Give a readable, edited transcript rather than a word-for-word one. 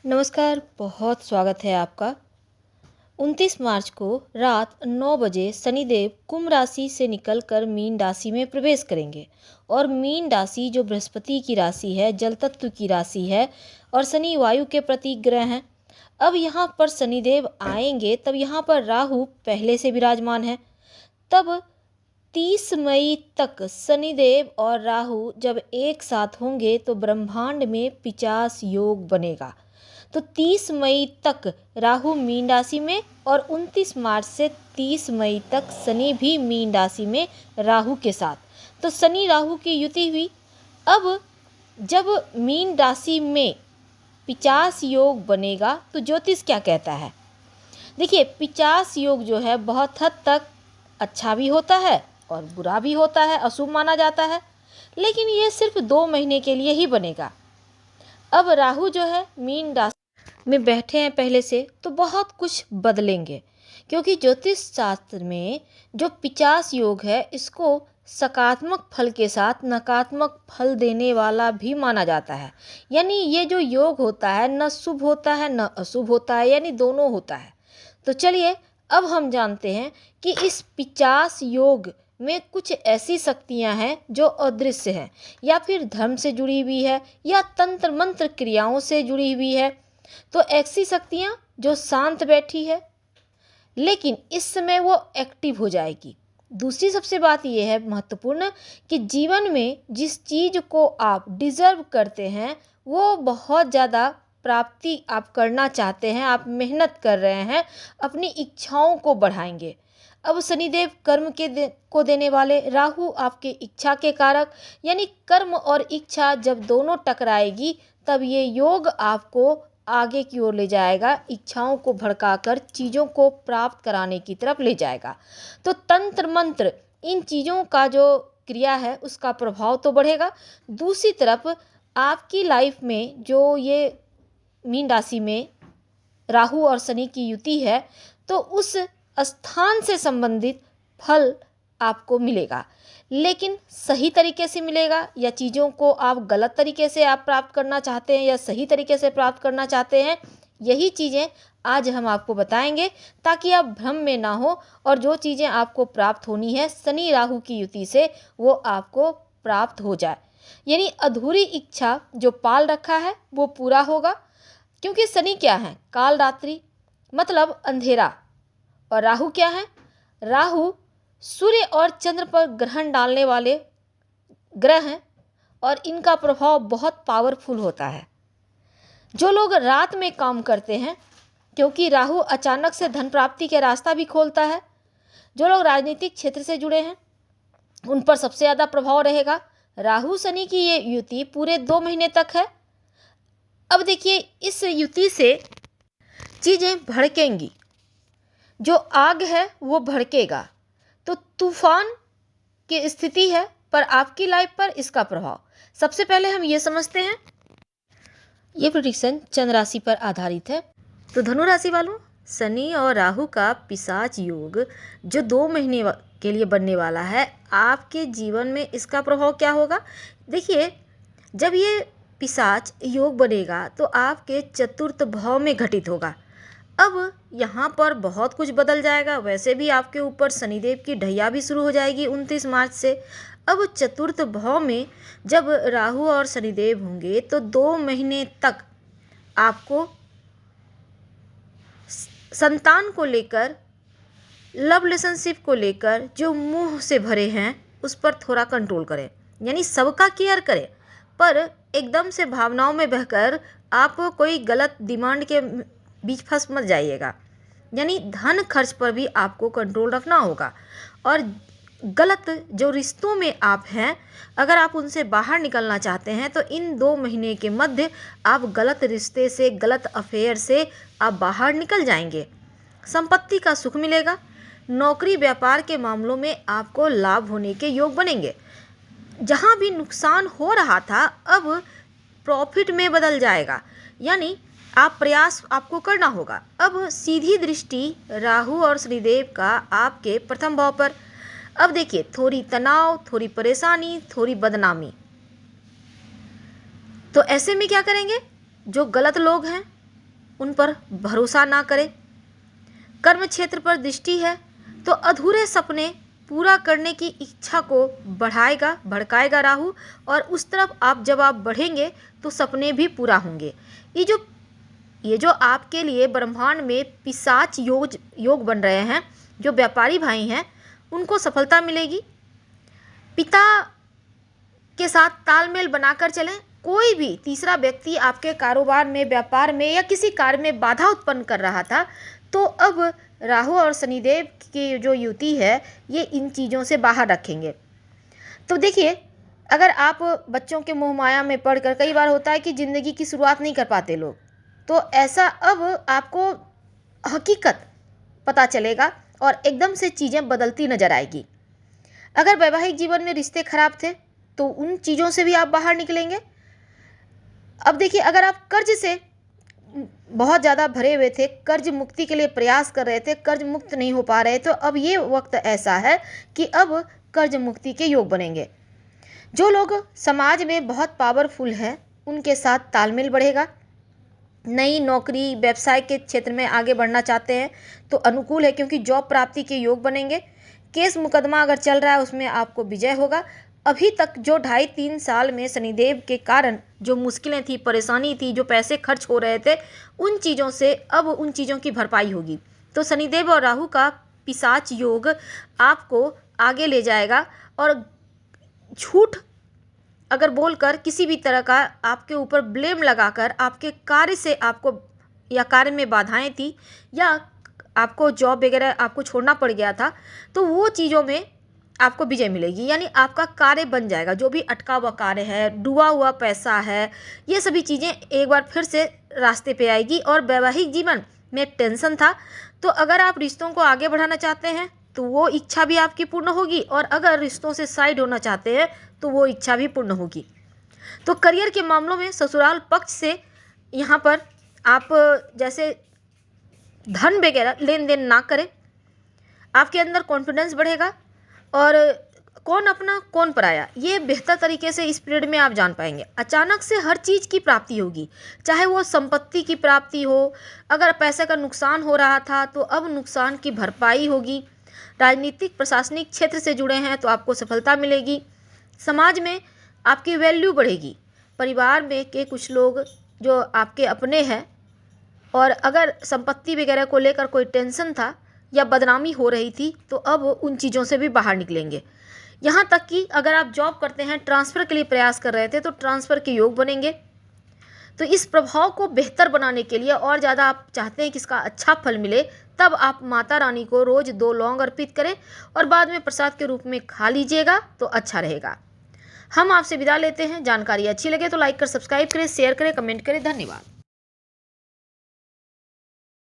नमस्कार, बहुत स्वागत है आपका। 29 मार्च को रात 9 बजे शनिदेव कुंभ राशि से निकलकर मीन राशि में प्रवेश करेंगे। और मीन राशि जो बृहस्पति की राशि है, जल तत्व की राशि है और शनि वायु के प्रतीक ग्रह हैं। अब यहाँ पर शनिदेव आएंगे तब यहाँ पर राहु पहले से विराजमान है। तब 30 मई तक शनिदेव और राहु जब एक साथ होंगे तो ब्रह्मांड में 50 योग बनेगा। तो 30 मई तक राहु मीन राशि में और 29 मार्च से 30 मई तक शनि भी मीन राशि में राहु के साथ। तो शनि राहु की युति हुई। अब जब मीन राशि में 50 योग बनेगा तो ज्योतिष क्या कहता है? देखिए, 50 योग जो है बहुत हद तक अच्छा भी होता है और बुरा भी होता है, अशुभ माना जाता है, लेकिन ये सिर्फ 2 महीने के लिए ही बनेगा। अब राहु जो है मीन राशि में बैठे हैं पहले से, तो बहुत कुछ बदलेंगे, क्योंकि ज्योतिष शास्त्र में जो 50 योग है इसको सकारात्मक फल के साथ नकारात्मक फल देने वाला भी माना जाता है। यानी ये जो योग होता है न शुभ होता है न अशुभ होता है, यानी दोनों होता है। तो चलिए अब हम जानते हैं कि इस 50 योग में कुछ ऐसी शक्तियां हैं जो अदृश्य हैं, या फिर धर्म से जुड़ी हुई है या तंत्र मंत्र क्रियाओं से जुड़ी हुई है। तो ऐसी शक्तियां जो शांत बैठी है, लेकिन इस समय वो एक्टिव हो जाएगी। दूसरी सबसे बात यह है महत्वपूर्ण कि जीवन में जिस चीज़ को आप डिजर्व करते हैं वो बहुत ज़्यादा प्राप्ति आप करना चाहते हैं, आप मेहनत कर रहे हैं, अपनी इच्छाओं को बढ़ाएंगे। अब शनिदेव कर्म को देने वाले, राहु आपके इच्छा के कारक, यानी कर्म और इच्छा जब दोनों टकराएगी तब ये योग आपको आगे की ओर ले जाएगा, इच्छाओं को भड़काकर चीज़ों को प्राप्त कराने की तरफ ले जाएगा। तो तंत्र मंत्र इन चीज़ों का जो क्रिया है उसका प्रभाव तो बढ़ेगा। दूसरी तरफ आपकी लाइफ में जो ये मीन राशि में राहु और शनि की युति है तो उस स्थान से संबंधित फल आपको मिलेगा, लेकिन सही तरीके से मिलेगा या चीज़ों को आप गलत तरीके से आप प्राप्त करना चाहते हैं या सही तरीके से प्राप्त करना चाहते हैं, यही चीज़ें आज हम आपको बताएंगे ताकि आप भ्रम में ना हो और जो चीज़ें आपको प्राप्त होनी है शनि राहु की युति से वो आपको प्राप्त हो जाए। यानी अधूरी इच्छा जो पाल रखा है वो पूरा होगा, क्योंकि शनि क्या है? काल रात्रि मतलब अंधेरा। और राहु क्या है? राहु सूर्य और चंद्र पर ग्रहण डालने वाले ग्रह हैं और इनका प्रभाव बहुत पावरफुल होता है। जो लोग रात में काम करते हैं, क्योंकि राहु अचानक से धन प्राप्ति के रास्ता भी खोलता है। जो लोग राजनीतिक क्षेत्र से जुड़े हैं उन पर सबसे ज़्यादा प्रभाव रहेगा। राहु शनि की ये युति पूरे 2 महीने तक है। अब देखिए, इस युति से चीज़ें भड़केंगी, जो आग है वो भड़केगा, तो तूफान की स्थिति है पर आपकी लाइफ पर इसका प्रभाव। सबसे पहले हम ये समझते हैं, ये प्रेडिक्शन चंद्र राशि पर आधारित है। तो धनु राशि वालों, शनि और राहु का पिशाच योग जो 2 महीने के लिए बनने वाला है, आपके जीवन में इसका प्रभाव क्या होगा? देखिए, जब ये पिशाच योग बनेगा तो आपके चतुर्थ भाव में घटित होगा। अब यहाँ पर बहुत कुछ बदल जाएगा। वैसे भी आपके ऊपर शनिदेव की ढैया भी शुरू हो जाएगी 29 मार्च से। अब चतुर्थ भाव में जब राहु और शनिदेव होंगे तो 2 महीने तक आपको संतान को लेकर, लव रिलेशनशिप को लेकर जो मुंह से भरे हैं उस पर थोड़ा कंट्रोल करें, यानी सबका केयर करें, पर एकदम से भावनाओं में बहकर आप कोई गलत डिमांड के बीच फंस मत जाइएगा। यानी धन खर्च पर भी आपको कंट्रोल रखना होगा। और गलत जो रिश्तों में आप हैं, अगर आप उनसे बाहर निकलना चाहते हैं तो इन 2 महीने के मध्य आप गलत रिश्ते से, गलत अफेयर से आप बाहर निकल जाएंगे। संपत्ति का सुख मिलेगा। नौकरी व्यापार के मामलों में आपको लाभ होने के योग बनेंगे। जहाँ भी नुकसान हो रहा था अब प्रॉफिट में बदल जाएगा, यानी आप प्रयास आपको करना होगा। अब सीधी दृष्टि राहु और शनिदेव का आपके प्रथम भाव पर। अब देखिए, थोड़ी तनाव, थोड़ी परेशानी, थोड़ी बदनामी। तो ऐसे में क्या करेंगे? जो गलत लोग हैं उन पर भरोसा ना करें। कर्म क्षेत्र पर दृष्टि है तो अधूरे सपने पूरा करने की इच्छा को भड़काएगा राहु, और उस तरफ जब आप बढ़ेंगे तो सपने भी पूरा होंगे। ये जो आपके लिए ब्रह्मांड में पिशाच योग बन रहे हैं, जो व्यापारी भाई हैं उनको सफलता मिलेगी। पिता के साथ तालमेल बनाकर चलें। कोई भी तीसरा व्यक्ति आपके कारोबार में, व्यापार में या किसी कार्य में बाधा उत्पन्न कर रहा था, तो अब राहु और शनिदेव की जो युति है ये इन चीज़ों से बाहर रखेंगे। तो देखिए, अगर आप बच्चों के मोह माया में पड़कर, कई बार होता है कि ज़िंदगी की शुरुआत नहीं कर पाते लोग, तो ऐसा अब आपको हकीकत पता चलेगा और एकदम से चीज़ें बदलती नजर आएगी। अगर वैवाहिक जीवन में रिश्ते खराब थे तो उन चीज़ों से भी आप बाहर निकलेंगे। अब देखिए, अगर आप कर्ज से बहुत ज़्यादा भरे हुए थे, कर्ज मुक्ति के लिए प्रयास कर रहे थे, कर्ज मुक्त नहीं हो पा रहे, तो अब ये वक्त ऐसा है कि अब कर्ज मुक्ति के योग बनेंगे। जो लोग समाज में बहुत पावरफुल हैं उनके साथ तालमेल बढ़ेगा। नई नौकरी, व्यवसाय के क्षेत्र में आगे बढ़ना चाहते हैं तो अनुकूल है, क्योंकि जॉब प्राप्ति के योग बनेंगे। केस मुकदमा अगर चल रहा है उसमें आपको विजय होगा। अभी तक जो 2.5-3 साल में शनिदेव के कारण जो मुश्किलें थी, परेशानी थी, जो पैसे खर्च हो रहे थे, उन चीज़ों से अब उन चीज़ों की भरपाई होगी। तो शनिदेव और राहु का पिशाच योग आपको आगे ले जाएगा, और झूठ अगर बोलकर किसी भी तरह का आपके ऊपर ब्लेम लगाकर आपके कार्य से आपको, या कार्य में बाधाएं थी, या आपको जॉब वगैरह आपको छोड़ना पड़ गया था, तो वो चीज़ों में आपको विजय मिलेगी। यानी आपका कार्य बन जाएगा। जो भी अटका हुआ कार्य है, डूबा हुआ पैसा है, ये सभी चीज़ें एक बार फिर से रास्ते पे आएगी। और वैवाहिक जीवन में टेंशन था, तो अगर आप रिश्तों को आगे बढ़ाना चाहते हैं तो वो इच्छा भी आपकी पूर्ण होगी, और अगर रिश्तों से साइड होना चाहते हैं तो वो इच्छा भी पूर्ण होगी। तो करियर के मामलों में ससुराल पक्ष से यहाँ पर आप जैसे धन वगैरह लेन देन ना करें। आपके अंदर कॉन्फिडेंस बढ़ेगा, और कौन अपना कौन पराया ये बेहतर तरीके से इस पीरियड में आप जान पाएंगे। अचानक से हर चीज़ की प्राप्ति होगी, चाहे वो संपत्ति की प्राप्ति हो। अगर पैसे का नुकसान हो रहा था तो अब नुकसान की भरपाई होगी। राजनीतिक प्रशासनिक क्षेत्र से जुड़े हैं तो आपको सफलता मिलेगी। समाज में आपकी वैल्यू बढ़ेगी। परिवार में के कुछ लोग जो आपके अपने हैं, और अगर संपत्ति वगैरह को लेकर कोई टेंशन था या बदनामी हो रही थी, तो अब उन चीज़ों से भी बाहर निकलेंगे। यहाँ तक कि अगर आप जॉब करते हैं, ट्रांसफ़र के लिए प्रयास कर रहे थे, तो ट्रांसफ़र के योग बनेंगे। तो इस प्रभाव को बेहतर बनाने के लिए, और ज़्यादा आप चाहते हैं कि इसका अच्छा फल मिले, तब आप माता रानी को रोज़ 2 लौंग अर्पित करें और बाद में प्रसाद के रूप में खा लीजिएगा तो अच्छा रहेगा। हम आपसे विदा लेते हैं। जानकारी अच्छी लगे तो लाइक कर सब्सक्राइब करें, शेयर करें, कमेंट करें। धन्यवाद।